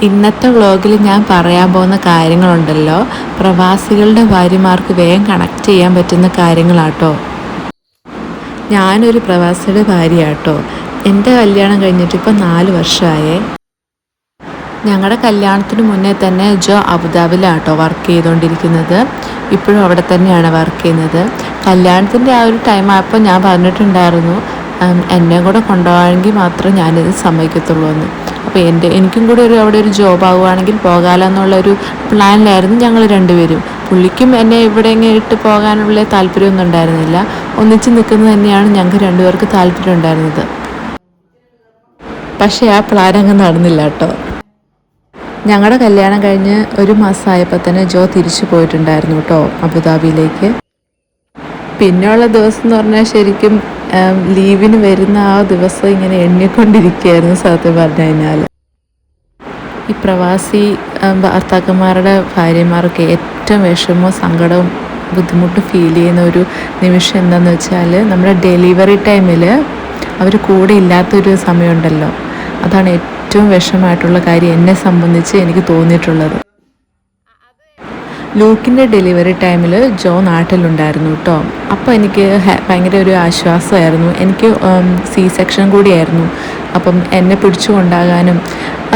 ഇന്നത്തെ വ്ളോഗിൽ ഞാൻ പറയാൻ പോകുന്ന കാര്യങ്ങളുണ്ടല്ലോ, പ്രവാസികളുടെ ഭാര്യമാർക്ക് വേഗം കണക്ട് ചെയ്യാൻ പറ്റുന്ന കാര്യങ്ങളാട്ടോ. ഞാനൊരു പ്രവാസിയുടെ ഭാര്യയാട്ടോ. എൻ്റെ കല്യാണം കഴിഞ്ഞിട്ട് ഇപ്പോൾ 4 വർഷമായേ. ഞങ്ങളുടെ കല്യാണത്തിന് മുന്നേ തന്നെ ജോ അബുദാബിയിലാട്ടോ വർക്ക് ചെയ്തുകൊണ്ടിരിക്കുന്നത്. ഇപ്പോഴും അവിടെ തന്നെയാണ് വർക്ക് ചെയ്യുന്നത്. കല്യാണത്തിൻ്റെ ആ ഒരു ടൈം ആയപ്പോൾ ഞാൻ പറഞ്ഞിട്ടുണ്ടായിരുന്നു എന്നെ കൂടെ കൊണ്ടുപോകാമെങ്കിൽ മാത്രമേ ഞാനിത് സമ്മതിക്കത്തുള്ളൂ എന്ന്. അപ്പോൾ എനിക്കും കൂടി അവിടെ ഒരു ജോബ് ആവുകയാണെങ്കിൽ പോകാമല്ലോ എന്നുള്ളൊരു പ്ലാനിലായിരുന്നു ഞങ്ങൾ രണ്ടുപേരും. പുള്ളിക്കും എന്നെ ഇവിടെ ഇങ്ങനെ ഇട്ട് പോകാനുള്ള താല്പര്യമൊന്നും ഉണ്ടായിരുന്നില്ല. ഒന്നിച്ച് നിൽക്കുന്നത് തന്നെയാണ് ഞങ്ങൾക്ക് രണ്ടുപേർക്ക് താല്പര്യം ഉണ്ടായിരുന്നത്. പക്ഷേ ആ പ്ലാൻ അങ്ങ് നടന്നില്ല കേട്ടോ. ഞങ്ങളുടെ കല്യാണം കഴിഞ്ഞ് 1 മാസമായപ്പോൾ തന്നെ ജോ തിരിച്ചു പോയിട്ടുണ്ടായിരുന്നു കേട്ടോ അബുദാബിയിലേക്ക്. പിന്നെയുള്ള ദിവസം എന്ന് പറഞ്ഞാൽ ശരിക്കും ലീവിന് വരുന്ന ആ ദിവസം ഇങ്ങനെ എണ്ണിക്കൊണ്ടിരിക്കുകയായിരുന്നു സത്യം പറഞ്ഞു കഴിഞ്ഞാൽ. ഈ പ്രവാസി ഭർത്താക്കന്മാരുടെ ഭാര്യമാർക്ക് ഏറ്റവും വിഷമവും സങ്കടവും ബുദ്ധിമുട്ടും ഫീൽ ചെയ്യുന്ന ഒരു നിമിഷം എന്താണെന്ന് വെച്ചാൽ, നമ്മുടെ ഡെലിവറി ടൈമിൽ അവർ കൂടെ ഇല്ലാത്തൊരു സമയമുണ്ടല്ലോ, അതാണ് ഏറ്റവും വിഷമമായിട്ടുള്ള കാര്യം എന്നെ സംബന്ധിച്ച് എനിക്ക് തോന്നിയിട്ടുള്ളത്. ലൂക്കിൻ്റെ ഡെലിവറി ടൈമിൽ ജോ നാട്ടിലുണ്ടായിരുന്നു കേട്ടോ. അപ്പോൾ എനിക്ക് ഭയങ്കര ഒരു ആശ്വാസമായിരുന്നു. എനിക്ക് സെക്ഷൻ കൂടിയായിരുന്നു. അപ്പം എന്നെ പിടിച്ചു കൊണ്ടാകാനും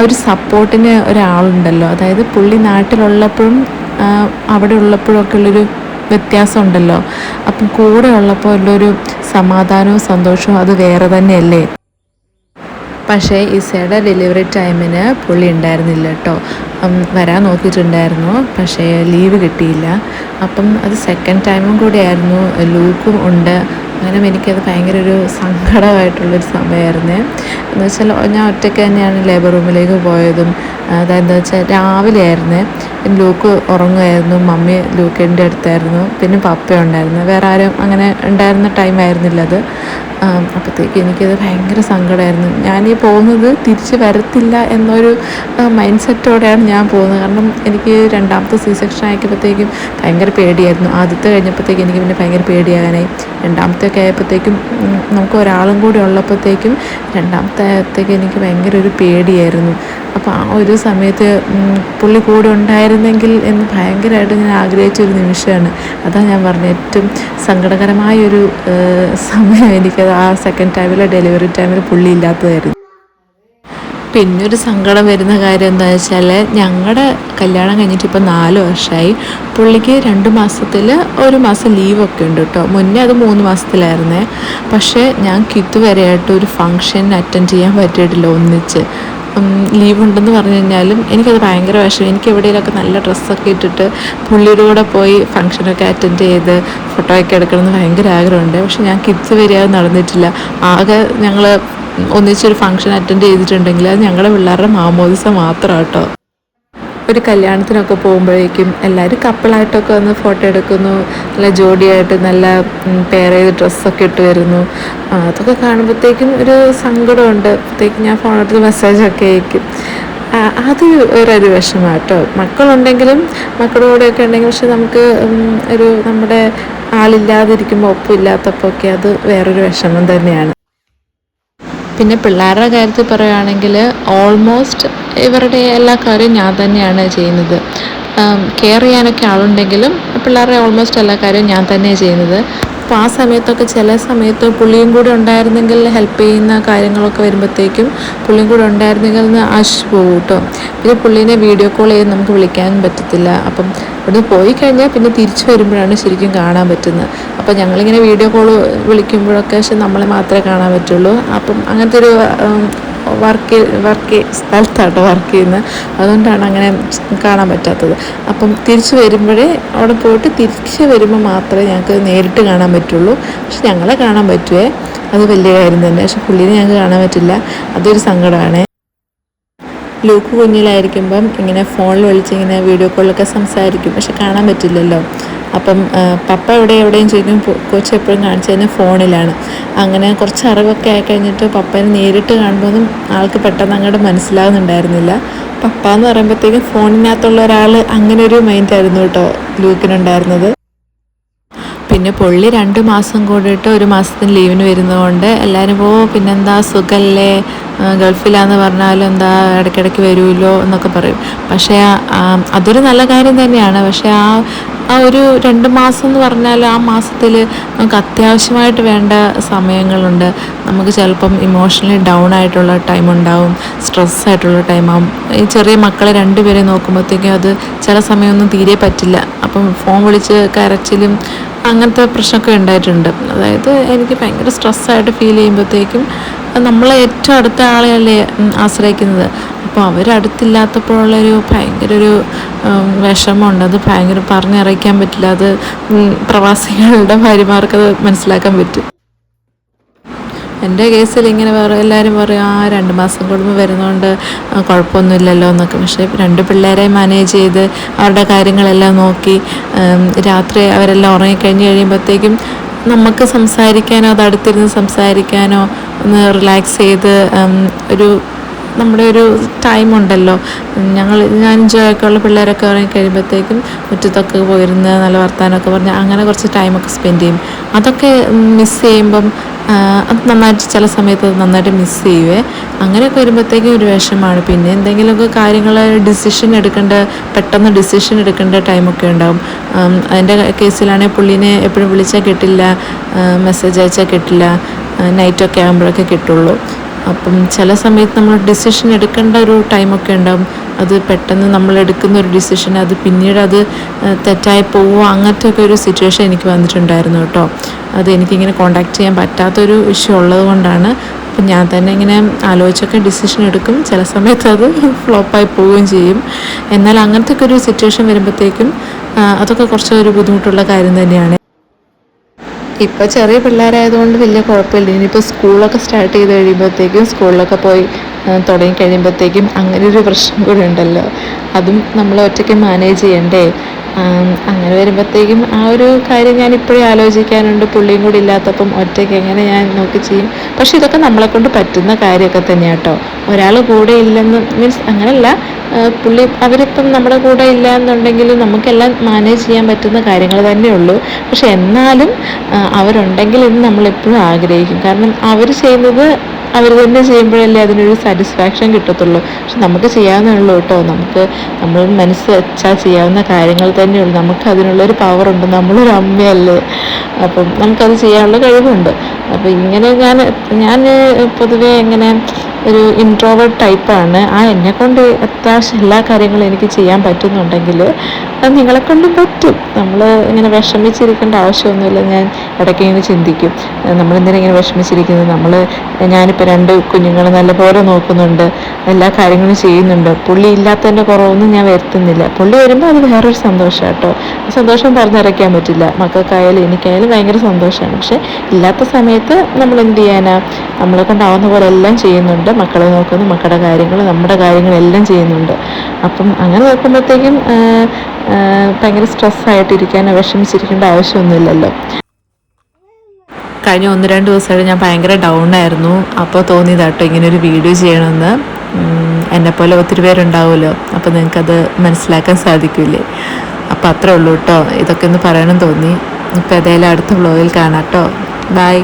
ഒരു സപ്പോർട്ടിന് ഒരാളുണ്ടല്ലോ. അതായത് പുള്ളി നാട്ടിലുള്ളപ്പോഴും അവിടെ ഉള്ളപ്പോഴൊക്കെ ഉള്ളൊരു വ്യത്യാസം ഉണ്ടല്ലോ. അപ്പം കൂടെ ഉള്ളപ്പോൾ ഉള്ളൊരു സമാധാനവും സന്തോഷവും അത് വേറെ തന്നെയല്ലേ. പക്ഷേ ഇസയുടെ ഡെലിവറി ടൈമിന് പുള്ളി ഉണ്ടായിരുന്നില്ല കേട്ടോ. വരാൻ നോക്കിയിട്ടുണ്ടായിരുന്നു, പക്ഷേ ലീവ് കിട്ടിയില്ല. അപ്പം അത് സെക്കൻഡ് ടൈമും കൂടി ആയിരുന്നു. ലൂക്കും ഉണ്ട്. അങ്ങനെ എനിക്കത് ഭയങ്കര ഒരു സങ്കടമായിട്ടുള്ളൊരു സമയമായിരുന്നേ. എന്ന് വെച്ചാൽ ഞാൻ ഒറ്റയ്ക്ക് തന്നെയാണ് ലേബർ റൂമിലേക്ക് പോയതും. അതായത് എന്താ വെച്ചാൽ രാവിലെ ആയിരുന്നേ. പിന്നെ ലൂക്ക് ഉറങ്ങുമായിരുന്നു, മമ്മി ലൂക്കിൻ്റെ അടുത്തായിരുന്നു, പിന്നെ പപ്പ ഉണ്ടായിരുന്നു. വേറെ ആരും അങ്ങനെ ഉണ്ടായിരുന്ന ടൈം ആയിരുന്നില്ല അത്. അപ്പോഴത്തേക്ക് എനിക്കത് ഭയങ്കര സങ്കടമായിരുന്നു. ഞാനീ പോകുന്നത് തിരിച്ച് വരത്തില്ല എന്നൊരു മൈൻഡ് സെറ്റോടെയാണ് ഞാൻ പോകുന്നത്. കാരണം എനിക്ക് രണ്ടാമത്തെ സെക്ഷൻ ആയപ്പോഴത്തേക്കും ഭയങ്കര പേടിയായിരുന്നു. ആദ്യത്തെ കഴിഞ്ഞപ്പോഴത്തേക്കും എനിക്ക് പിന്നെ ഭയങ്കര പേടിയാകാനായി. രണ്ടാമത്തെയൊക്കെ ആയപ്പോഴത്തേക്കും നമുക്ക് ഒരാളും കൂടി ഉള്ളപ്പോഴത്തേക്കും രണ്ടാമത്തെ ആയപ്പോഴത്തേക്കും എനിക്ക് ഭയങ്കര ഒരു പേടിയായിരുന്നു. അപ്പോൾ ആ ഒരു സമയത്ത് പുള്ളി കൂടെ ഉണ്ടായിരുന്നെങ്കിൽ എന്ന് ഭയങ്കരമായിട്ട് ഞാൻ ആഗ്രഹിച്ചൊരു നിമിഷമാണ്. അതാണ് ഞാൻ പറഞ്ഞത്, ഏറ്റവും സങ്കടകരമായൊരു സമയം എനിക്കത് ആ സെക്കൻഡ് ടൈമിലെ ഡെലിവറി ടൈമിൽ പുള്ളി ഇല്ലാത്തതായിരുന്നു. പിന്നൊരു സങ്കടം വരുന്ന കാര്യം എന്താണെന്ന് വെച്ചാൽ, ഞങ്ങളുടെ കല്യാണം കഴിഞ്ഞിട്ട് ഇപ്പോൾ 4 വർഷമായി. പുള്ളിക്ക് 2 മാസത്തിൽ 1 മാസം ലീവൊക്കെ ഉണ്ട് കേട്ടോ. മുന്നേ അത് 3 മാസത്തിലായിരുന്നേ. പക്ഷേ ഞങ്ങൾക്ക് ഇതുവരെയായിട്ട് ഒരു ഫംഗ്ഷൻ അറ്റൻഡ് ചെയ്യാൻ പറ്റിയിട്ടില്ല ഒന്നിച്ച്. ലീവ് ഉണ്ടെന്ന് പറഞ്ഞു കഴിഞ്ഞാലും എനിക്കത് ഭയങ്കര വിഷമം. എനിക്ക് എവിടെയെങ്കിലുമൊക്കെ നല്ല ഡ്രസ്സൊക്കെ ഇട്ടിട്ട് പുള്ളിയുടെ കൂടെ പോയി ഫംഗ്ഷനൊക്കെ അറ്റൻഡ് ചെയ്ത് ഫോട്ടോയൊക്കെ എടുക്കണമെന്ന് ഭയങ്കര ആഗ്രഹമുണ്ട്. പക്ഷെ ഞങ്ങൾക്ക് ഇതുവരെ അത് നടന്നിട്ടില്ല. ആകെ ഞങ്ങൾ ഒന്നിച്ചൊരു ഫംഗ്ഷൻ അറ്റൻഡ് ചെയ്തിട്ടുണ്ടെങ്കിൽ അത് ഞങ്ങളുടെ പിള്ളേരുടെ മാമോദിസ മാത്രമാണ് കേട്ടോ. ഒരു കല്യാണത്തിനൊക്കെ പോകുമ്പോഴേക്കും എല്ലാവരും കപ്പിളായിട്ടൊക്കെ വന്ന് ഫോട്ടോ എടുക്കുന്നു, നല്ല ജോഡിയായിട്ട് നല്ല പെയർ ചെയ്ത് ഡ്രസ്സൊക്കെ ഇട്ട് വരുന്നു. അതൊക്കെ കാണുമ്പോഴത്തേക്കും ഒരു സങ്കടമുണ്ട്. അപ്പോഴത്തേക്കും ഞാൻ ഫോണെടുത്ത് മെസ്സേജൊക്കെ അയക്കും. അത് വേറൊരു വിഷമമാണ് കേട്ടോ. മക്കളുണ്ടെങ്കിലും മക്കളുടെ കൂടെയൊക്കെ ഉണ്ടെങ്കിൽ, പക്ഷെ നമുക്ക് ഒരു നമ്മുടെ ആളില്ലാതിരിക്കുമ്പോൾ ഒപ്പമില്ലാത്തപ്പോൾ ഒക്കെ അത് വേറൊരു വിഷമം തന്നെയാണ്. പിന്നെ പിള്ളേരുടെ കാര്യത്തിൽ പറയുകയാണെങ്കിൽ ഓൾമോസ്റ്റ് ഇവരുടെ എല്ലാ കാര്യവും ഞാൻ തന്നെയാണ് ചെയ്യുന്നത്. കെയർ ചെയ്യാനൊക്കെ ആളുണ്ടെങ്കിലും പിള്ളേരുടെ ഓൾമോസ്റ്റ് എല്ലാ കാര്യവും ഞാൻ തന്നെയാണ് ചെയ്യുന്നത്. അപ്പോൾ ആ സമയത്തൊക്കെ ചില സമയത്ത് പുള്ളിയും കൂടെ ഉണ്ടായിരുന്നെങ്കിൽ ഹെൽപ്പ് ചെയ്യുന്ന കാര്യങ്ങളൊക്കെ വരുമ്പോഴത്തേക്കും പുള്ളിയും കൂടെ ഉണ്ടായിരുന്നെങ്കിൽ എന്ന് ആശിച്ചു പോകും കേട്ടോ. പിന്നെ പുള്ളീനെ വീഡിയോ കോൾ ചെയ്ത് നമുക്ക് വിളിക്കാനും പറ്റത്തില്ല. അപ്പം ഇവിടെ പോയി കഴിഞ്ഞാൽ പിന്നെ തിരിച്ചു വരുമ്പോഴാണ് ശരിക്കും കാണാൻ പറ്റുന്നത്. അപ്പോൾ ഞങ്ങളിങ്ങനെ വീഡിയോ കോൾ വിളിക്കുമ്പോഴൊക്കെ പക്ഷെ നമ്മളെ മാത്രമേ കാണാൻ പറ്റുള്ളൂ. അപ്പം അങ്ങനത്തെ ഒരു വർക്ക് സ്ഥലത്താട്ടോ വർക്ക് ചെയ്യുന്നത്. അതുകൊണ്ടാണ് അങ്ങനെ കാണാൻ പറ്റാത്തത്. അപ്പം തിരിച്ചു വരുമ്പോഴേ അവിടെ പോയിട്ട് തിരിച്ച് വരുമ്പോൾ മാത്രമേ ഞങ്ങൾക്ക് നേരിട്ട് കാണാൻ പറ്റുള്ളൂ. പക്ഷെ ഞങ്ങളെ കാണാൻ പറ്റുമേ, അത് വലിയ കാര്യം തന്നെ. പക്ഷെ പുള്ളിനെ ഞങ്ങൾക്ക് കാണാൻ പറ്റില്ല, അതൊരു സങ്കടമാണ്. ലൂക്ക് കുഞ്ഞിലായിരിക്കുമ്പം ഇങ്ങനെ ഫോണിൽ വിളിച്ചിങ്ങനെ വീഡിയോ കോളിലൊക്കെ സംസാരിക്കും, പക്ഷെ കാണാൻ പറ്റില്ലല്ലോ. അപ്പം പപ്പ എവിടെയും ചോദിക്കും, കൊച്ചെപ്പോഴും കാണിച്ചതിന് ഫോണിലാണ്. അങ്ങനെ കുറച്ച് അറിവൊക്കെ ആയിക്കഴിഞ്ഞിട്ട് പപ്പനെ നേരിട്ട് കാണുമ്പോഴൊന്നും ആൾക്ക് പെട്ടെന്ന് അങ്ങോട്ട് മനസ്സിലാകുന്നുണ്ടായിരുന്നില്ല. പപ്പ എന്ന് പറയുമ്പോഴത്തേക്കും ഫോണിനകത്തുള്ള ഒരാൾ, അങ്ങനെ ഒരു മൈൻഡായിരുന്നു കേട്ടോ ലൂക്കിനുണ്ടായിരുന്നത്. പിന്നെ പുള്ളി 2 മാസം കൂടിയിട്ട് 1 മാസത്തിന് ലീവിന് വരുന്നതുകൊണ്ട് എല്ലാവരും പിന്നെന്താ സുഖല്ലേ, ഗൾഫിലാന്ന് പറഞ്ഞാലും എന്താ ഇടയ്ക്കിടയ്ക്ക് വരുമല്ലോ എന്നൊക്കെ പറയും. പക്ഷേ അതൊരു നല്ല കാര്യം തന്നെയാണ്. പക്ഷേ ആ ഒരു 2 മാസം എന്ന് പറഞ്ഞാൽ ആ മാസത്തിൽ നമുക്ക് അത്യാവശ്യമായിട്ട് വേണ്ട സമയങ്ങളുണ്ട്. നമുക്ക് ചിലപ്പം ഇമോഷണലി ഡൗൺ ആയിട്ടുള്ള ടൈം ഉണ്ടാവും, സ്ട്രെസ് ആയിട്ടുള്ള ടൈമാവും. ഈ ചെറിയ മക്കളെ 2 പേരെ നോക്കുമ്പോഴത്തേക്കും അത് ചില സമയമൊന്നും തീരെ പറ്റില്ല. അപ്പം ഫോൺ വിളിച്ച് കരച്ചിലും അങ്ങനത്തെ പ്രശ്നമൊക്കെ ഉണ്ടായിട്ടുണ്ട്. അതായത് എനിക്ക് ഭയങ്കര സ്ട്രെസ്സായിട്ട് ഫീൽ ചെയ്യുമ്പോഴത്തേക്കും നമ്മളെ ഏറ്റവും അടുത്ത ആളെയല്ലേ ആശ്രയിക്കുന്നത്. അപ്പോൾ അവരടുത്തില്ലാത്തപ്പോഴുള്ളൊരു ഭയങ്കര ഒരു വിഷമമുണ്ട്. അത് ഭയങ്കര പറഞ്ഞറിയിക്കാൻ പറ്റില്ല. അത് പ്രവാസികളുടെ ഭാര്യമാർക്കത് മനസ്സിലാക്കാൻ പറ്റും. എൻ്റെ കേസിൽ ഇങ്ങനെ എല്ലാവരും പറയും 2 മാസം കൂടുമ്പോൾ വരുന്നതുകൊണ്ട് കുഴപ്പമൊന്നുമില്ലല്ലോ എന്നൊക്കെ. പക്ഷേ 2 പിള്ളേരെ മാനേജ് ചെയ്ത് അവരുടെ കാര്യങ്ങളെല്ലാം നോക്കി രാത്രി അവരെല്ലാം ഉറങ്ങിക്കഴിഞ്ഞ് കഴിയുമ്പോഴത്തേക്കും നമുക്ക് സംസാരിക്കാനോ അത് അടുത്തിരുന്ന് സംസാരിക്കാനോ ഒന്ന് റിലാക്സ് ചെയ്ത് നമ്മുടെ ഒരു ടൈമുണ്ടല്ലോ. ഞാൻ ജോയൊക്കെ ഉള്ള പിള്ളേരൊക്കെ ഇറങ്ങി കഴിയുമ്പോഴത്തേക്കും മുറ്റത്തൊക്കെ പോയിരുന്ന് നല്ല വർത്താനമൊക്കെ പറഞ്ഞ് അങ്ങനെ കുറച്ച് ടൈമൊക്കെ സ്പെൻഡ് ചെയ്യും. അതൊക്കെ മിസ് ചെയ്യുമ്പം അത് നന്നായിട്ട് ചില സമയത്ത് നന്നായിട്ട് മിസ് ചെയ്യുവേ. അങ്ങനെയൊക്കെ വരുമ്പോഴത്തേക്കും ഒരു വിഷമമാണ്. പിന്നെ എന്തെങ്കിലുമൊക്കെ കാര്യങ്ങൾ പെട്ടെന്ന് ഡിസിഷൻ എടുക്കേണ്ട ടൈമൊക്കെ ഉണ്ടാവും. അതിൻ്റെ കേസിലാണെങ്കിൽ പുള്ളീനെ എപ്പോഴും വിളിച്ചാൽ കിട്ടില്ല, മെസ്സേജ് അയച്ചാൽ കിട്ടില്ല, നൈറ്റൊക്കെ ആകുമ്പോഴൊക്കെ കിട്ടുള്ളൂ. അപ്പം ചില സമയത്ത് നമ്മൾ ഡിസിഷൻ എടുക്കേണ്ട ഒരു ടൈമൊക്കെ ഉണ്ടാകും. അത് പെട്ടെന്ന് നമ്മൾ എടുക്കുന്ന ഒരു ഡിസിഷൻ അത് പിന്നീട് അത് തെറ്റായി പോവുക, അങ്ങനത്തെ ഒക്കെ ഒരു സിറ്റുവേഷൻ എനിക്ക് വന്നിട്ടുണ്ടായിരുന്നു കേട്ടോ. അത് എനിക്കിങ്ങനെ കോണ്ടാക്ട് ചെയ്യാൻ പറ്റാത്തൊരു ഇഷ്യൂ ഉള്ളത് കൊണ്ടാണ്. അപ്പം ഞാൻ തന്നെ ഇങ്ങനെ ആലോചിച്ചൊക്കെ ഡിസിഷൻ എടുക്കും. ചില സമയത്ത് അത് ഫ്ലോപ്പായി പോവുകയും ചെയ്യും. എന്നാൽ അങ്ങനത്തെ ഒക്കെ ഒരു സിറ്റുവേഷൻ വരുമ്പോഴത്തേക്കും അതൊക്കെ കുറച്ച് ഒരു ബുദ്ധിമുട്ടുള്ള കാര്യം തന്നെയാണ്. ഇപ്പോൾ ചെറിയ പിള്ളേരായതുകൊണ്ട് വലിയ കുഴപ്പമില്ല. ഇനിയിപ്പോൾ സ്കൂളൊക്കെ സ്റ്റാർട്ട് ചെയ്ത് കഴിയുമ്പോഴത്തേക്കും സ്കൂളിലൊക്കെ പോയി തുടങ്ങി കഴിയുമ്പോഴത്തേക്കും അങ്ങനെ ഒരു പ്രശ്നം കൂടി ഉണ്ടല്ലോ. അതും നമ്മൾ ഒറ്റയ്ക്ക് മാനേജ് ചെയ്യണ്ടേ. അങ്ങനെ വരുമ്പോഴത്തേക്കും ആ ഒരു കാര്യം ഞാൻ ഇപ്പോഴും ആലോചിക്കാനുണ്ട്. പുള്ളിയും കൂടി ഇല്ലാത്തപ്പം ഒറ്റയ്ക്ക് എങ്ങനെ ഞാൻ നോക്കി ചെയ്യും. പക്ഷെ ഇതൊക്കെ നമ്മളെക്കൊണ്ട് പറ്റുന്ന കാര്യമൊക്കെ തന്നെയാണ് കേട്ടോ. ഒരാൾ കൂടെ ഇല്ലെന്ന് മീൻസ് അങ്ങനെയല്ല, അവരിപ്പം നമ്മുടെ കൂടെ ഇല്ല എന്നുണ്ടെങ്കിൽ നമുക്കെല്ലാം മാനേജ് ചെയ്യാൻ പറ്റുന്ന കാര്യങ്ങൾ തന്നെയുള്ളൂ. പക്ഷെ എന്നാലും അവരുണ്ടെങ്കിൽ എന്ന് നമ്മളെപ്പോഴും ആഗ്രഹിക്കും. കാരണം അവർ ചെയ്യുന്നത് അവർ തന്നെ ചെയ്യുമ്പോഴല്ലേ അതിനൊരു സാറ്റിസ്ഫാക്ഷൻ കിട്ടത്തുള്ളൂ. പക്ഷെ നമുക്ക് ചെയ്യാവുന്നേ കേട്ടോ. നമ്മൾ മനസ്സ് വെച്ചാൽ ചെയ്യാവുന്ന കാര്യങ്ങൾ തന്നെയുള്ളൂ. നമുക്ക് അതിനുള്ളൊരു പവറുണ്ട്. നമ്മളൊരു അമ്മയല്ലേ, അപ്പം നമുക്കത് ചെയ്യാനുള്ള കഴിവുണ്ട്. അപ്പോൾ ഇങ്ങനെ ഞാൻ പൊതുവേ എങ്ങനെ ഒരു ഇൻട്രോവേർട്ട് ടൈപ്പാണ്. എന്നെക്കൊണ്ട് അത്യാവശ്യം എല്ലാ കാര്യങ്ങളും എനിക്ക് ചെയ്യാൻ പറ്റുന്നുണ്ടെങ്കിൽ അത് നിങ്ങളെക്കൊണ്ടും പറ്റും. നമ്മൾ ഇങ്ങനെ വിഷമിച്ചിരിക്കേണ്ട ആവശ്യമൊന്നുമില്ല. ഞാൻ ഇടയ്ക്ക് ഇങ്ങനെ ചിന്തിക്കും, നമ്മളെന്തിനാ ഇങ്ങനെ വിഷമിച്ചിരിക്കുന്നത്. ഞാനിപ്പോൾ 2 കുഞ്ഞുങ്ങളെ നല്ലപോലെ നോക്കുന്നുണ്ട്, എല്ലാ കാര്യങ്ങളും ചെയ്യുന്നുണ്ട്. പുള്ളി ഇല്ലാത്തതിൻ്റെ കുറവൊന്നും ഞാൻ വരുത്തുന്നില്ല. പുള്ളി വരുമ്പോൾ അത് വേറൊരു സന്തോഷം കേട്ടോ. സന്തോഷം പറഞ്ഞറിയിക്കാൻ പറ്റില്ല. മക്കൾക്കായാലും എനിക്കായാലും ഭയങ്കര സന്തോഷമാണ്. പക്ഷേ ഇല്ലാത്ത സമയത്ത് നമ്മൾ എന്ത് ചെയ്യാനാ, നമ്മളെ കൊണ്ടാവുന്ന പോലെ എല്ലാം ചെയ്യുന്നുണ്ട്. മക്കളെ നോക്കുന്നു, മക്കളുടെ കാര്യങ്ങൾ, നമ്മുടെ കാര്യങ്ങളെല്ലാം ചെയ്യുന്നുണ്ട്. അപ്പം അങ്ങനെ നോക്കുമ്പോഴത്തേക്കും ഭയങ്കര സ്ട്രെസ്സായിട്ടിരിക്കാനോ വിഷമിച്ചിരിക്കേണ്ട ആവശ്യമൊന്നുമില്ലല്ലോ. കഴിഞ്ഞ 1-2 ദിവസമായിട്ട് ഞാൻ ഭയങ്കര ഡൗൺ ആയിരുന്നു. അപ്പോൾ തോന്നിയതാട്ടോ ഇങ്ങനൊരു വീഡിയോ ചെയ്യണമെന്ന്. എന്നെപ്പോലെ ഒത്തിരി പേരുണ്ടാവുമല്ലോ, അപ്പോൾ നിങ്ങൾക്കത് മനസ്സിലാക്കാൻ സാധിക്കില്ലേ. അപ്പോൾ അത്രേ ഉള്ളൂ കേട്ടോ. ഇതൊക്കെ ഒന്ന് പറയണം തോന്നി. ഇപ്പോൾ ഏതായാലും അടുത്ത വ്ളോഗിൽ കാണാം കേട്ടോ. ബൈ.